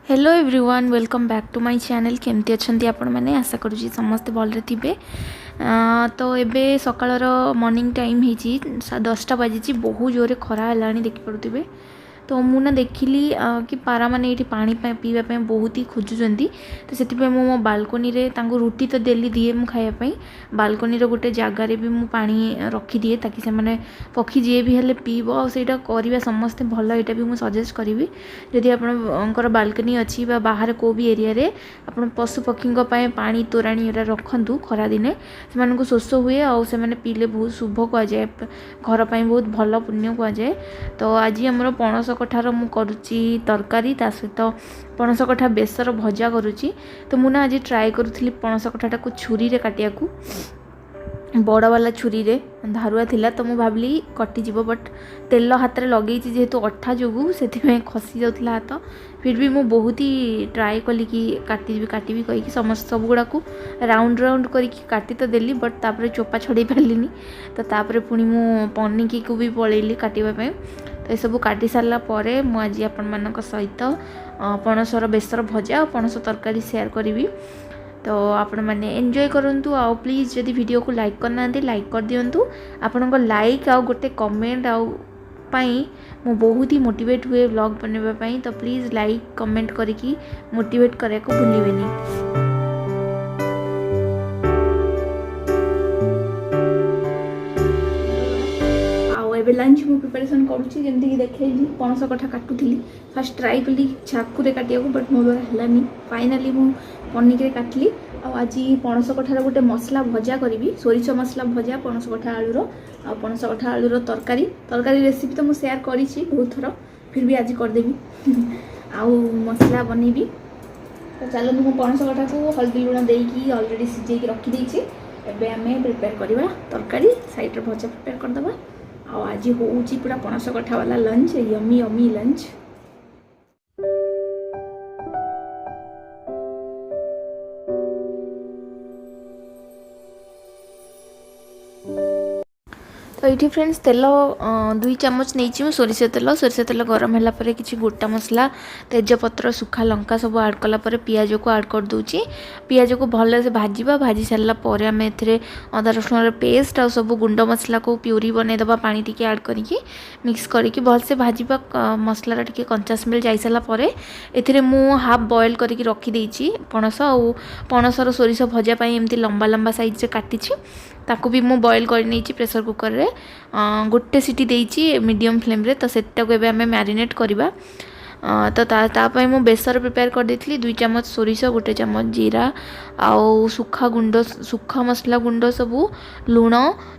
Hello everyone welcome back to my channel केमती अच्छी आपण मैंने आशा करुँची समस्ते भलरे थे। तो एबे सकाळर मॉर्निंग टाइम होती 10टा बाजी बहुत जोरे खरा है देखिपे। तो मुझे देखिली कि पारा मैंने ये पानी पीवाई बहुत ही खोजुंट। तो से मो बालकोनी रे रुटी तो डेली दिए मु खायापी बालकोनी गोटे जगार भी मु पानी रखी दिए ताकि से मैंने पक्षी जी भी हेल्ले पीब आईटा करवा समस्ते भल यहाँ भी मुझे सजेस्ट करी जदि आपंकर बालकनी अच्छी बाहर को भी एरिया रे आपण पशु पक्षी पानी तोराणी रखु खरा दिने से शोष हुए और से पीले बहुत शुभ कहुए घरपाई बहुत भल पुण्य कहुए। तो आज आमर पणस कठार मु करुच्ची तरकारी ता सहित पणस कठा बेसर भजा करुच्ची। तो मुझे आज ट्राए करुँगी पणस कठाटा को छुरी रे काटिया को बड़ वाला छुरी रे धारुआ थिला। तो मु भाबली कटिज बट तेल हाथ में लगे जेहेतु अठा जो से खसी जाता हाथ फिर भी मु बहुत ही ट्राए कली कि काटी कहीकि समस्त सब गुड़ा को राउंड राउंड करके काटी तो देली बट तापर चोपा छड़े पार्लिनी। तो तापर पुणी मु पनिकी को भी पलैली काटापी। तो सब काटी सारा पर मुझे आपण मान सहित पणसर बेसर भजा और पणस तरकारी शेयर करी। तो आपण मैंने एंजॉय करूँ आउ प्लीज जदि वीडियो को लाइक करना लाइक कर दिंतु। आपण लाइक आउ गोटे कमेंट आउ पाई मु बहुत ही मोटिवेट हुए व्लॉग बनवाई। तो प्लीज लाइक कमेंट करके मोटिवेट करने को भूलिए। एबे लंच मु प्रिपरेशन करुँची जमीक देखे पणस कठा काटुली फास्ट ट्राए कली चाकू काटिया बट मो द्वारा है फाइनाली मु पनिक काटली। आज पणस कठार गोटे मसला भजा करी सोरिष मसला भजा पणस कठा आलूर आ पणस कठा आलूर तरकारी रेसिपी तो मुझे शेयर करी बहुत थर फिर भी आज करदेवी आउ मसला बनैबी। तो चलो मु पणस कठा को हल्दी लुण देकी ऑलरेडी सिझे रखीदे। एबे आमे प्रिपेयर करवा तरकारी साइड भजा प्रिपेयर करदबा। आज हूँ पूरा पणस कठा वाला लंच यमी यमी लंच। तो ये फ्रेंड्स तेल 2 चामच नहीं सोरिष तेल गरम है कि गोटा मसला तेजपत्र सुखा लंका सब आड कलापर पियाज को आड कर दूची। पियाज को भल से भाजी सारापर आम ए अदा रसुण पेस्ट आ सब गुंड मसला को प्यूरी बनईदबा पानी टी आड करके मिक्स करके भल से भाजवा मसला टी कंचा स्मेल जाई सारापर ए मु हाफ बॉयल करके रखीदे पणस और पणसर सोरिष भजापाई एमती लंबा लंबा साइज काटी ताकू भी मु बॉयल कर नहीं प्रेशर कुकर रे गोटे सीटी देइची मीडियम फ्लेम रे। तो सेटा को एबे मैरिनेट करवा। तो तापाई मु बेसर प्रिपेयर कर देथली 2 चामच सोरिष 1 चामच जीरा आउ सुखा मसला गुंड सबू लुण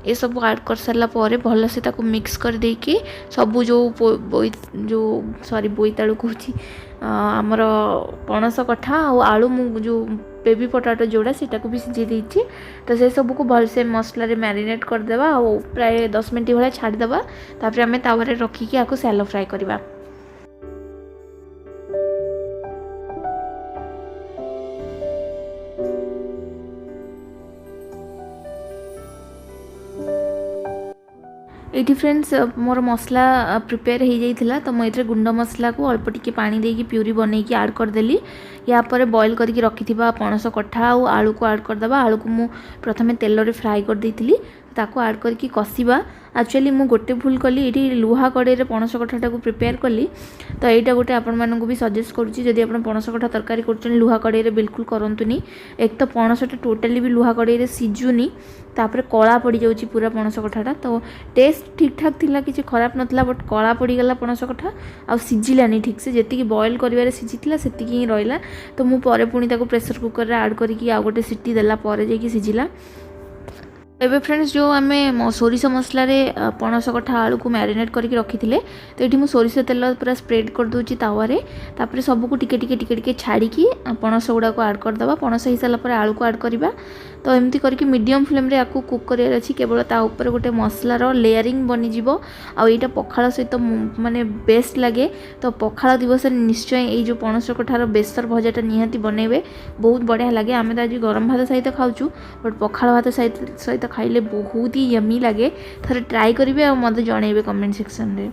ये सब ऐड कर सारा पर भल से ताको मिक्स कर देकी सबू जो बोईतालू कहूँ आमर पणस कठा आलू मु जो बेबी पोटाटो जोड़ा सीटा को भी सिझे देती। तो से सब को भल से मसला रे मैरिनेट करदेवा और प्राय 10 मिनट भाया छाड़देवा। तापर आम तावारे रखिकी आपको सैलो फ्राए करवा। ये फ्रेंड्स मोर मसला प्रिपेयर हो जाइथिला। तो मुझे गुंड मसला को अल्प टिके पानी देकी प्यूरी बनईकी आड करदेली। या पर बॉयल करके रखी पणस कठा और आलू को आड करदबा। आलू को मु प्रथमे तेल रे फ्राई कर देइथिली ताको आड करके कषिबा। एक्चुअली मु गोटे भूल कली ये लुहा कड़े पणस कठाटा को प्रिपेयर कली। तो यहाँ गोटे आपण मानक भी सजेस्ट करुँची जदि आप पणस कठा तरकारी कर लुहा कड़े बिल्कुल करंतुनी। एक तो पणसटा टोटाली भी लुहा कड़े सिझुनी तापर कला पड़ जाऊँगी पूरा पणस कठाटा। तो टेस्ट ठीक ठाक थिला किसी खराब नथला बट कला पड़गला पणस कठा आ सिझिलानी ठीक से जी बॉयल कर सिझी से ही रहा। तो मु परे पुणी ताको प्रेशर कुकर रे ऐड करके आ गोटे सीटी देला पर जाके सिझिला। एबे फ्रेंड्स जो आम सोरिष मसला रे पणस कठा आलू को मैरिनेट करके रखी थे। तो ये सोरिष तेल पूरा स्प्रेड कर दूची तावारे तापर सबको टिके टिके टिके टिके छाड़ी पणस गुड़ा को ऐड करदबा। पणस हो सारापर आलू को ऐड करवा। तो एमती करके मीडियम फ्लेम रे आपको कुक करार अच्छी केवल ता ऊपर गोटे मसलार लेयरिंग बनीज आईटा पखाल सहित माने बेस्ट लगे। तो पखाल दिवस निश्चय ये जो पणस कठार बेसर भजाटा निहाती बनइबे बहुत बढ़िया लगे। आम तो आज गरम भात सहित खाऊँ बट पखाल भात सहित खाइले बहुत ही यमी लगे। थरे ट्राई करेंगे और मत जनइबे कमेंट सेक्शन रे।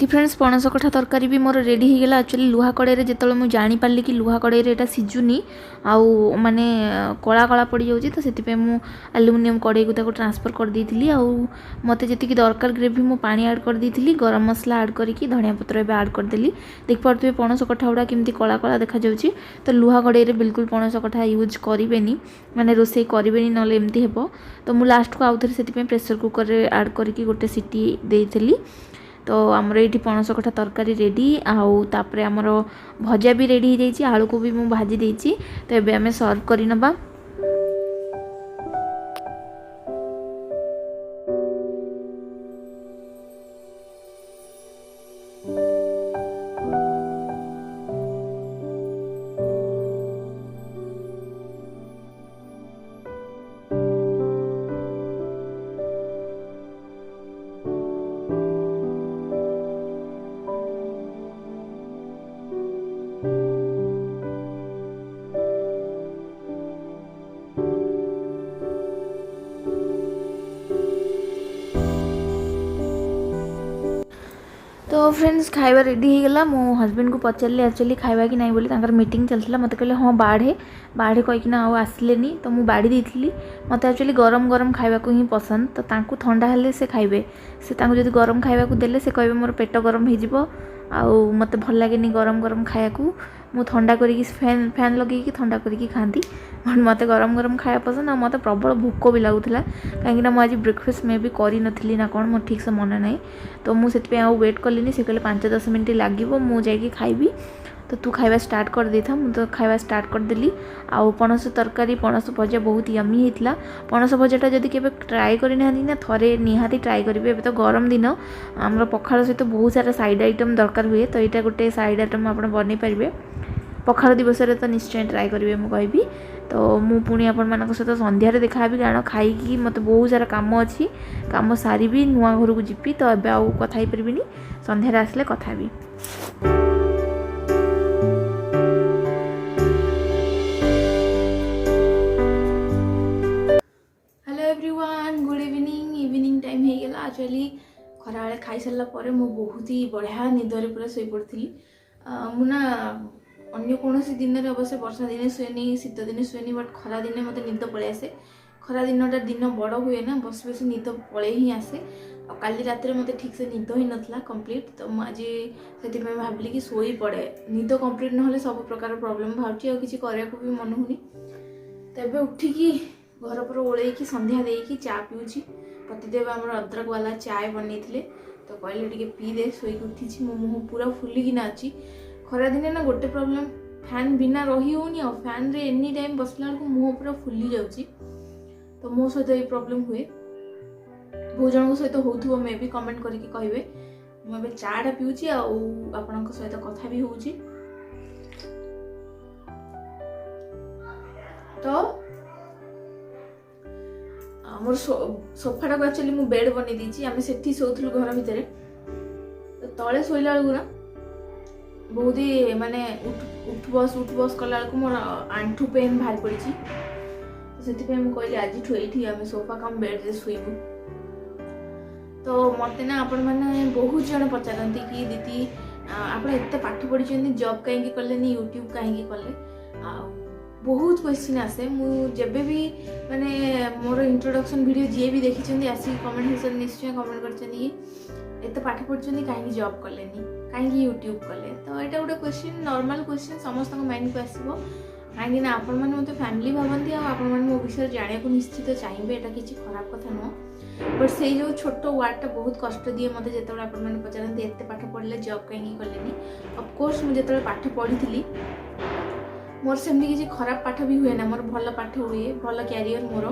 फ्रेंड्स पणस कठा तरकारी भी मोर रेडी हो गला। एक्चुअली लुहा कड़े जो मुझे जापारि कि लुहा कड़े यहाँ सीझुनी आउ माने कला कला पड़ जाऊँगी तो से आलुमिनियम कड़े को ट्रांसफर कर देती आउ मत जी दरकार ग्रेवी मु पानी ऐड कर देती गरम मसला ऐड करके धनिया पत्र एवं ऐड करदेली। देखिपे पणस कठा गुड़ा केमती कला कला देखा जाऊँगी। तो लुहा कड़े बिल्कुल पणस कठा यूज करेनि माने रोसई करेनि ना एमती हे। तो मुझे लास्ट को आउ थे से प्रेसर कुकर ऐड करके गोटे सीटी देती। तो आमर ये पणस कठा तरकारी रेडी आउे आमर भजा भी रेडी हो जाइए। आलू को भी मुझे भाजी देती। तो ये आम सर्व कर नबा। तो फ्रेंड्स खाଇବା रेडी हो गला। मो हस्बैंड को पचारे एक्चुअली खाଇବା कि नहीं बोली मीटिंग चलता मत कहले हाँ बाढ़े बाढ़े कहीकिना आसिले। तो मुझे बाड़ी देती मत एक्चुअली गरम गरम खाଇବା को ही पसंद। तो तांकु ठंडा हेले से खाइबे से तांकु जदि गरम खाଇବା को देले से कहबे मोर पेट गरम हो आउ मत भल लगे गरम गरम खाया को। मु ठंडा करी फैन फैन लगे ठंडा करी खाती मत गरम गरम खाया पसंद। आ मत प्रबल भोक भी लगुला कहीं मुझे ब्रेकफास्ट में भी करी नथली ना कौन मोर ठीक से मन ना। तो मुझे वेट कलिनी से कहले 5-10 मिनट लगे मुझे खाइबी। तो तू खाଇବା स्टार्ट कर दे था मुझे तो खाଇବା स्टार्ट करदेली। आउ पणस तरकारी पणस भजा बहुत यमी होता। पणस भजाटा जदि केबे ट्राए करना ना थरे निहाती ट्राए करेंगे। एबे तो गरम दिन आमर पखाल सहित बहुत सारा साइड आइटम दरकार हुए। तो यहाँ गोटे साइड आइटम आप बन पारे पखाल दिवस तो निश्चय ट्राए करेंगे मु कहबी। तो मु पुणी आपण सहित संध्यारे देखा कारण खाई मत बहुत सारा काम अच्छी काम सारी नुआ घर को जीपी। तो एबे आउ कथा ही परिबिनी संध्यारे आसले कथा भी। गुड इवनिंग टाइम हो गला। एक्चुअली खरा बेले खाई सारा पर मु बहुत ही बढ़िया निदरे पूरा शोई पड़ी। मुना अन्य कौन दिन में अवश्य वर्षा दिने शुएनि शीत दिने शुएनि बट खरा दिने मत निद पलि आसे। खरा दिनटा दिन बड़ हुए ना बस बस निद पलि ही आसे। काली रात मत ठीक से निद ही नाला कंप्लीट। तो मुझे से भाविली कि शोई पड़े निद कंप्लीट ना सब प्रकार प्रॉब्लम बाहर किसी करने को भी मन होनी। तबे उठिकी घर पर ओल्ल संध्या देकी चा पीऊँगी। पतिदेव आम अदरक वाला चाय बनई थे तो कहले टे पी दे शोक उठी मो मुँह पूरा फुलिकिना अच्छी। खरा दिने ना गोटे प्रॉब्लम फैन बिना रही होनी आ फैन रे एनी टाइम बसला बेलू मुँह पूरा फुली जाऊँगी। तो मो सहित ये प्रॉब्लम हुए बहुत जन सहित हो मे भी कमेंट करके कहे। मुझे चाटा पीऊँगी आपण सहित कथा भी हो। तो मोर सोफाटा को एक्चुअली मु बेड बनी देछि। आमे सेठी सोथलु घर भितर। तो तळे सोइला बेलू ना बहुत ही माने उठ बस कला बेलू मोर आंठू पेन भारी पड़ी। तो सेठी मु कहली आज ठु एठी आमे सोफा कम बेड रे सोइबु। तो मते ना आपण माने बहुत जण पचारंती कि दीदी आपण एते पाठ पढ़ी जॉब कहीं कलेनी यूट्यूब कहीं कले बहुत क्वेश्चन आसे। मुझे भी माने मोर इंट्रोडक्शन वीडियो जी भी देखी आसिक कमेंट सेक्शन निश्चय कमेंट कर एत पाठ पढ़ी कहीं जॉब कलेनी कहीं यूट्यूब कले। तो यहाँ गोटे क्वेश्चन नॉर्मल क्वेश्चन समस्त माइंड को आसो कहीं आपण मैंने मत फैमिली भावती आपण मैंने मो विषय जाना को निश्चित चाहिए। यहाँ किसी खराब कथा नुह बट से जो छोट वार्डटा बहुत कष्ट दिए मत जो आपने पचारती एत पाठ पढ़ले जॉब कहीं कलेनी। ऑफकोर्स मुझे पाठ पढ़ी मोर सेमती किसी खराब पाठ भी हुए ना मोर भल पाठ हुए भल क्यारियर मोर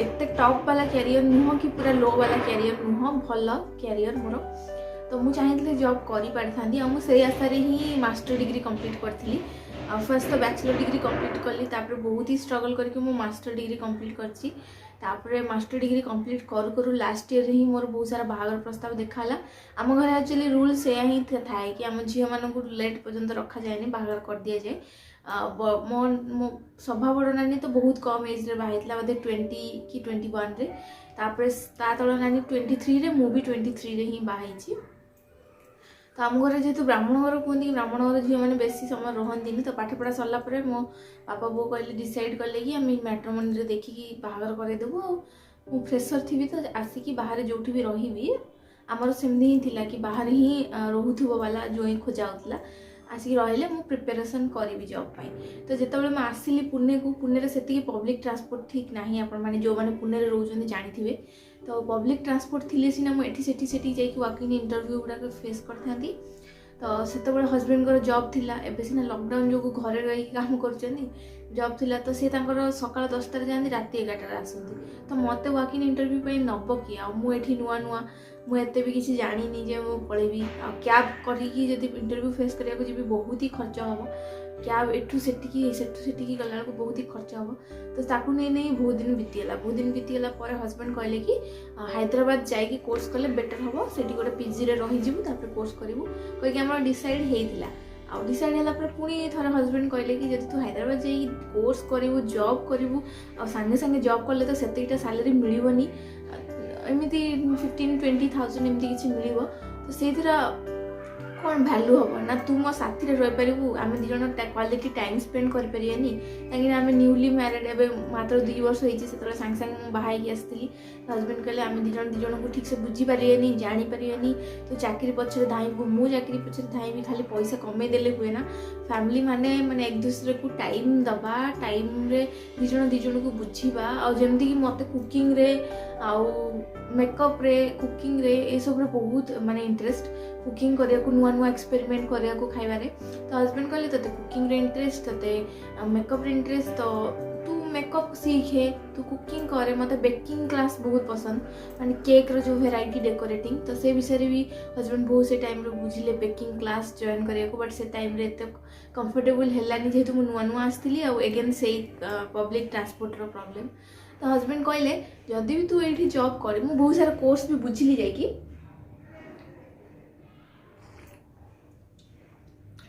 एत टॉप वाला क्यारियर नुह कि पूरा लो वाला क्यारियर नुह भल क्यारियर मोर। तो मुझे चाहिए जॉब कर पारि था मुझे आशारे ही मास्टर डिग्री कंप्लीट करी। फर्स्ट तो बैचलर डिग्री कंप्लीट कली तापर बहुत ही स्ट्रगल करके मो मास्टर डिग्री कंप्लीट करची। तापर मास्टर डिग्री कंप्लीट करू लास्ट ईयर ही मोर बहुत सारा बाहागर प्रस्ताव देखाला। आम घर एक्चुअली रूल से ही थाए कि आम झील मानक लेट पर्यंत रखा जाए बाहागर कर दि जाए। मो सभा बड़ नानी तो बहुत कम एज रे बाहर बोधे 20 कि 21 रे। तापर ता तल नानी 23 रे मु भी 23 रे ही बाहर। तो आम घर जेहेतु ब्राह्मण घर कहते कि ब्राह्मण घर झील मैंने बेसी समय रहती तो पाठपढ़ा सरला मो बापा बो कहले डिसाइड कले कि आम मैट्रिमोनी देखिकी बाहागर करदेबू आ फ्रेशर थी तो आसिकी बाहर जो भी रही आमर सेमती ही थिला कि बाहर ही रोथुब वाला जो ही खोजा होता आसिक रहिले मु प्रिपेरेसन करी जॉब पाई तो जिते मैं आसिली पुणे को पुणे से पब्लिक ट्रांसपोर्ट ठीक ना आपण जो मैंने पुणे रोचे जानी तो पब्लिक ट्रांसपोर्ट थी सीना मुझे जाकि वाकिंग इंटरव्यू गुड़ाक फेस करती तो से हजबैंड जॉब थिला एबे सीना लॉकडाउन जो घरे रही काम कर जॉब थिला तो सी सकाल 10टार जाती रात 11टार आसती तो मत वाकिंग इंटरव्यू नब कि मुझे नुआ नुआ मुझे भी किसी जानी जे मु पलैबी कैब करके इंटरव्यू फेस करने जी बहुत ही खर्च हम कैब एठू सेठी गला बहुत ही खर्च हम तो ताकू नहीं बहुत दिन बीतीगला हजबैंड कहले कि हैदराबाद जाकि कोर्स कले बेटर हम से गोटे पीजी रे रहीजु कोर्स करूँ कहीकि डिसाइड होता आउ डिसाइड है पुणी थोड़ा हजबैंड कहले कि जब तू हैदराबाद जा कोर्स करू जॉब करू सांगे सांगे जॉब कले तो से सैलरी मिलनी एमती 15-20,000 एमती किसी मिल तो से कौन भैल्यू हम ना तू मो साथी रे रही पारू आम दिज क्वालिटी टाइम स्पेंड कर पारानी कहीं आम न्यूली मैरिड एवं मात्र 2 वर्ष होती से सांगे सांगे बाहर आसती हजबैंड कहले आम दिज को ठीक से बुझी पारानी जापारानी तो चाकरी पछरे धाइबू मु चाकरी पछरे धाइबी खाली पैसा कमे देले हुए ना फैमिली माने माने एक दूसरे को टाइम दबा टाइम रे दिज को बुझीबा आ जेमती कि मते कुकिंग रे आउ मेकअप रे कुकिंग रे ए सब रे बहुत माने इंटरेस्ट कुकिंग करिया को नुआ नुआ एक्सपेरिमेंट करिया को खाइबारे तो हस्बैंड कहले तते कुकिंग रे इंटरेस्ट तते मेकअप रे इंटरेस्ट तो तू मेकअप सीखे तू कुकिंग करे मते बेकिंग क्लास बहुत पसंद माने केक रो जो वेराइटी डेकोरेटिंग तो से विषय रे भी हस्बैंड बहुत से टाइम रे बुझिले बेकिंग क्लास जॉइन करिया को बट से टाइम रे तो कंफर्टेबल हेलानी जेहेतु मु नुआ नुआ आस्तिली आ अगेन से पब्लिक ट्रांसपोर्ट रो प्रॉब्लम तो हस्बैंड कहले जदि भी तू ये जॉब करे मु बहुत सारा कोर्स भी बुझिली जाकि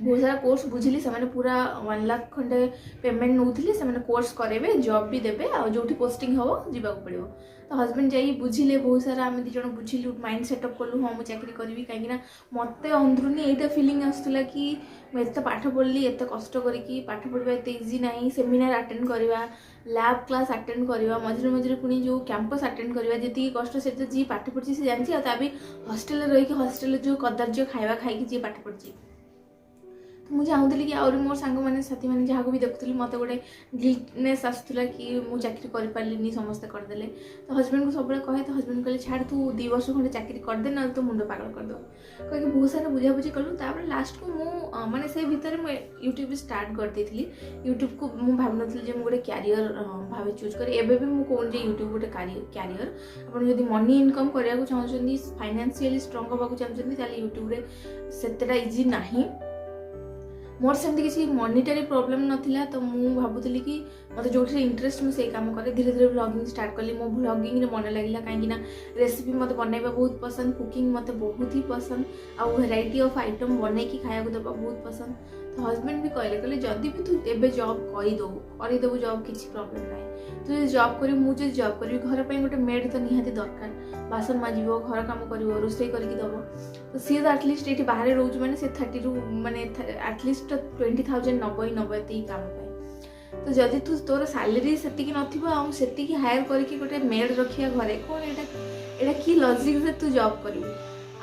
बहुत सारा कोर्स बुझिली से पूरा 1 लाख खंडे पेमेंट नौथिले से कोर्स करेबे जॉब भी देबे आ जोठी पोस्टिंग हो जीवाक पड़िबो तो हस्बैंड जाई बुझिले बहुत सारा आम दिज बुझिलु माइंड सेटअप कलु हाँ मुझे चाकरी करी कहीं मत अंदरुनी यहाँ फिलिंग आसला कि मुझे पाठ पढ़ली एत कष्ट करी पाठ पढ़ा एत इजी ना सेमिनार अटेंड करवा लैब क्लास अटेंड करवा मझे मझे पुणी जो कैंपस अटेंड करवा जी कष्ट से जी पाठ पढ़ी से जानी भी हस्टेल रही हस्टेल जो कदर्य खाଇବା खाई जी पाठ पढ़ी तो मुझे चाहूली कि आउरी मोर सांग मैंने साथी मैंने जहाँ भी देखुली मत गोटे गिल्टनेस आसूला कि मुझे चाकरी कर पार्ली समस्ते करदे तो हस्बैंड को सब कहे तो हस्बैंड कहले छाड़ तू 2 वर्ष खंडे चाकरी करदे ना तो मुंड पागल करदे कहीं बहुत सारा बुझाबुझी कलु लास्ट को मु माने से भितर मुझे यूट्यूब स्टार्ट कर देती यूट्यूब को मुझे भाव नी गोटे क्यारियर भाव चूज करी एबे भी मुझे कहूँ यूट्यूब गोटे क्यारियर आप जब मनी इनकम करने चाहते फाइनान्शियली स्ट्रंग होगा चाहते यूट्यूब रे सेतेटा इजी नहीं मोर सेमती किसी मॉनिटरी प्रॉब्लम नथिला तो मु भाबुतली कि मते जोठी इंटरेस्ट मु से काम करे धीरे धीरे ब्लॉगिंग स्टार्ट कली मो ब्लॉगिंग रे मन लागिला काहेकि ना रेसिपी मते बनाइबा बहुत पसंद कुकिंग मते बहुत ही पसंद आ वैरायटी ऑफ आइटम बनै की खाया को देबा बहुत पसंद तो हस्बैंड भी कहले जदि भी तू एबे जॉब करदेबू जॉब किसी प्रॉब्लम ना तू जॉब कर मुझे जॉब करी घर पे गोटे मेड तो निहाती दरकार बासन माजिब घर काम कर रोसे करके दब तो सी तो आटलिस्ट ये बाहर रोज मैंने से 30 रु माने आटलिस्ट 20,000 नब ये काम पे तो जदि तू तोर सैलरी से नथी हायर करके गोटे मेड रखिया घरे कौन एटा कि लॉजिक रे तू जॉब करू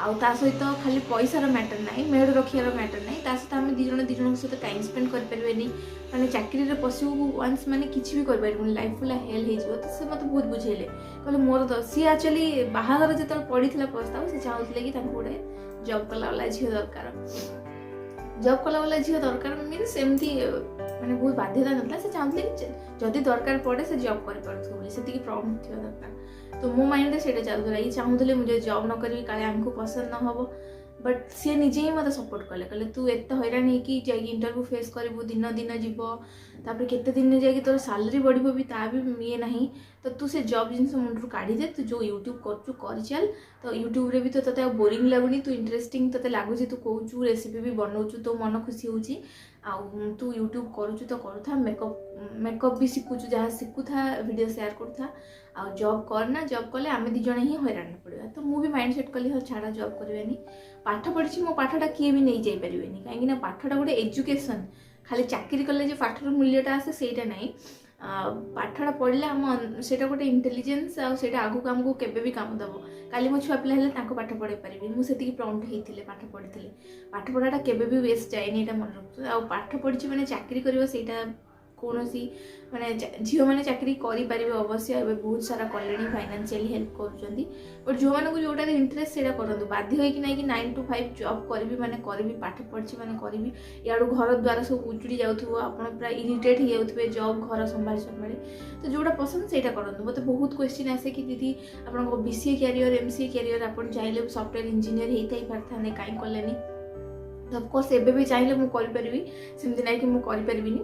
आउ ता सहित खाली पैसार मैटर ना मेड रखियार मैटर ना ता सहित आम दिजन सहित टाइम स्पेंड करें माने चाकरी रे पशु वंस माने किसी भी कर लाइफ फुला हेल हो तो से मत बहुत बुझेले कहले मोर तो सी एक्चुअली बाहागर जो पड़ी प्रस्ताव से चाहूले कि गोटे जॉब कला वाला झील दरकार जॉब कला वाला झील दरकार मीन्स एमती माने बहुत बाध्यता नथला से चाहूले कि जदि दरकार पड़े से जॉब कर प्रॉब्लम थी दरकार तो मो माइंड से चलता ये चाहूली मुझे जॉब न करी काले आमको पसंद न हो बट सी निजे ही मतलब सपोर्ट कले कहले तू एत हैरान होगी जा इंटरव्यू फेस करू दिन दिन जीव तापर केते दिन जाकि तोर सैलरी बढ़िबो भी ता भी ये नहीं तो तू से जॉब जिन मुंडू काढ़ी दे तू जो यूट्यूब कर चल तो यूट्यूब रे भी तो तते बोरिंग लगुनी तू इंटरेस्टिंग तते लागुची तू कहूचु रेसिपी भी बनाउचु तो मन खुशी होची आ तू यूट्यूब करूचु तो करूथा मेकअप भी शिखुचु जहाँ शिखुथा वीडियो शेयर करूथा आ जॉब करना जॉब कले आम दी जने ही हैरान पड़ा तो मुझे माइंड सेट कली हाँ छाड़ा जॉब करवानी पाठ पढ़ी मो पाठटा किए भी नहीं जापारे कहीं पाठटा गोटे एजुकेशन खाली चाकरी कले जो पाठर मूल्यटा आसे सेटा नहीं पाठटा पढ़ले आम से गोटे इंटेलिजेंस आगे आमको केबे भी काम दब काली मो छुआ पिला पाठ पढ़े पारि मुझे प्रॉम्प्ट होते पाठ पढ़ी पाठ पढ़ाटा केबे भी वेस्ट जाए मन रखु आ पाठ पढ़ी मैंने चाकरी करवा कौन सी माने झील मैंने चाकरी करें अवश्य एवं बहुत सारा कले फाइनान्शियली हेल्प कर झील मानक जोटा इंटरेस्ट से करूँ बाध्य होगी ना कि 9 to 5 जॉब करी मैंने करी पाठ पढ़ी मैंने करी याड़ू घर द्वारा सब उजुड़ी जाऊँ आप पूरा इरिटेट हो जाते जॉब घर संभाली संभाली तो जोटा पसंद से करूँ मत बहुत क्वेश्चन आसे कि दीदी आप BCA कैरियर MCA कैरियर आप चाहिए सॉफ्टवेयर इंजीनियर होता ही पारे कहीं कले ऑफकोर्स एबे भी चाहिए मुझे सेमती ना कि मुझे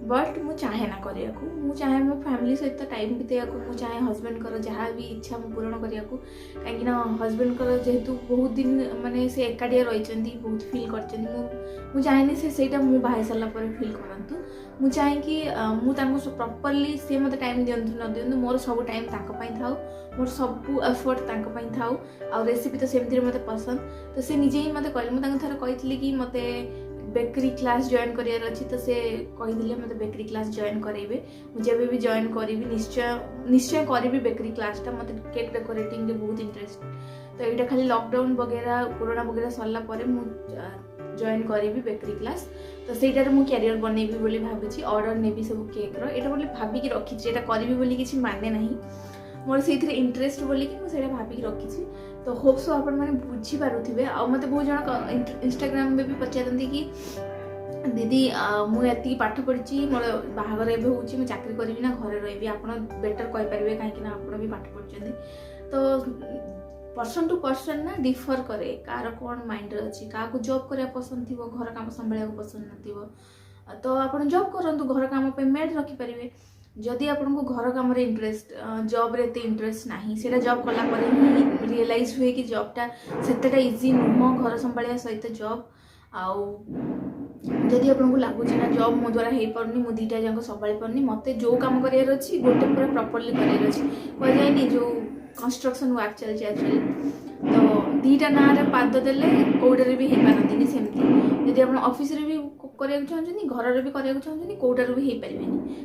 बट मु चाहे ना करने को चाहे मो फैमिली सहित टाइम बितेया को चाहे हस्बैंड कर जहाँ भी इच्छा मु पूरण करने को कहीं हस्बैंड कर जेहेतु बहुत दिन माने से एकाटिया रही बहुत फिल कर चाहे से बाहर सारा फिल करूँ मु चाहे कि मुझे प्रॉपर्ली सी मत टाइम दिंतु न दिंतु मोर सब टाइम थाउ मोर सब एफर्ट थाउ आ रेसिपी तो सेमती मत पसंद तो से निजे ही मत कहले मुझे थोड़ा कही कि मत बेकरी क्लास जॉइन करार अच्छी तो से कहीदे मत बेकरी क्लास जॉइन करेंगे मुझे भी जॉइन करी निश्चय करी बेकरी क्लासटा मत केक डेकोरेटिंग बहुत इंटरेस्ट तो यहाँ खाली लॉकडाउन वगैरह कोरोना वगैरह सरला जॉइन करी बेकरी क्लास तो सहीटार मु कैरियर बनैबी बोली भाबुची ऑर्डर नेबी सब केक रो एटा बोली भाबिकी रखिछि एटा करिबी बोली किछि माने नहीं मोर सेथिरे इंटरेस्ट बोली कि मु सेटा भाबिकी रखिछि तो होप सो आपण माने बुझी पारुथिबे आ मते बहुत जण इंस्टाग्राम में भी पचारती कि दीदी मु एति पाठ पढ़ी मोर बाहागर एबे होउची मु चाकरी करबी ना घरे रहिबी आपण बेटर कहि परिबे काहे कि ना आपण भी पाठ पढ़छन्ती तो पर्सन टू पर्सन ना डिफर करे कार कौन माइंड अच्छी क्या जॉब करा पसंद थी घर काम संभाल पसंद न तो आप जॉब करूँ घर काम मेड रखिपारे जदि आपको घर कम इंटरेस्ट जॉब रे इंटरेस्ट नहीं से जॉब कला ही रियलाइज हुए कि जॉबटा से इजी नुह घर संभालिया सहित जॉब आउ जदि आपको लगुच ना जॉब मो द्वारा हो पार्नी मु दीटा जाक संभाली पार्नी मत जो काम करार अच्छी गोटे पूरा प्रॉपर्ली करार अच्छी कह जाए जो कंस्ट्रक्शन वर्क चलती एक्चुअली तो दीटा ना पाद देले कौटे भी हो पारती सेमती जदि आप ऑफिस रे भी कराया चाहते घर भी कराया चाहते कौटार भी हो पारे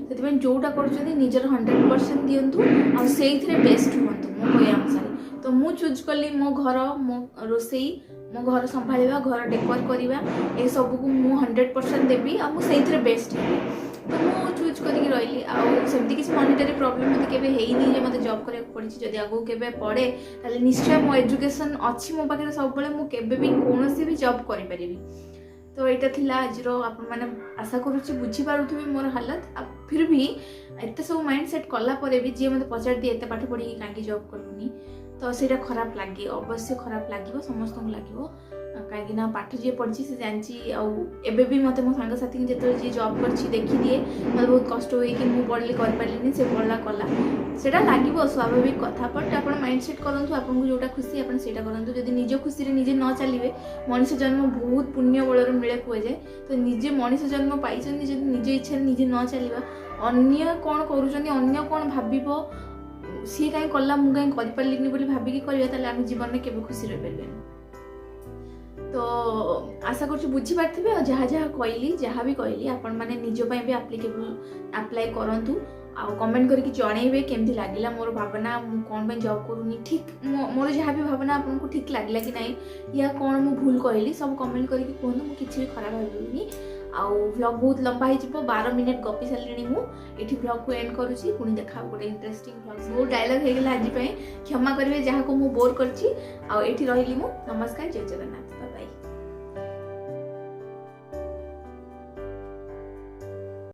से जोटा कर निजर 100% दिंतु आईथि बेस्ट हूँ मो कह अनुसार तो मु चूज कली मो घर मो रोसई मो घर संभाला घर डेकोर करवा ये सबको मु 100% देवी आ मुझे बेस्ट है तो मु चूज करके रही आमती किसी मनिटरी प्रॉब्लम मत के है मत जॉब करा पड़ी जब आगू के पड़े ताले निश्चय मो एजुकेशन अच्छी मो पाखे सब मुझे भी कौन भी जॉब करी तो यहाँ थिला आज मैंने आशा करुच्ची बुझीपारे मोर हालत फिर भी एत सब माइंड सेट कलापर भी जी मत पचार दिए एत पाठ पढ़ी कहीं जॉब करूनी तो सीटा खराब लगे अवश्य खराब लगे समस्त लगे कहीं पाठ जी पढ़ी से जानी आबे भी मत मो सांगसाथी जो जी जॉब कर देखी दिए मतलब बहुत कष्ट हुए कि मुझे पढ़ली कर से पढ़ला कला से लगे स्वाभाविक कथा बट आप माइंड सेट करूँ आपको जोटा खुशी आप करूँ जब निज खुशी निजे न चलिए मनीष जन्म बहुत पुण्य बल मिले कहुए तो निजे मनीष जन्म पाई निज इच्छा निजे न चलवा अन्य कौन कर कौन भाव सी कहीं कला मुझे कहीं कर भाविकी करवा आम जीवन में केवे खुशी रही पारे तो आशा कर बुझी पारे और जहाँ जहाँ कहली जहाँ भी कहली आपण मैंने निजपाई भी आप्लिकेबल अप्लाई करूँ आउ कमेंट करके जनइबे केमती लगिला मोर भावना कौन जॉब करूनी ठीक मोर जहाँ भी भावना आपको ठीक लगे कि नहीं या कौन मु भूल कहली सब कमेंट करके कहूँ मुझे किसी भी खराब भावी आउ व्लॉग बहुत लंबा हो 12 मिनट गपी सारे मुझे व्लॉग को एंड करुँची पुणी देखा गोटे इंटरेस्टिंग व्लॉग बहुत डायलॉग होगा आज क्षमा करेंगे जहाँ को मुझे बोर करची आउ एठी रही नमस्कार जय जगन्नाथ बाय बाय।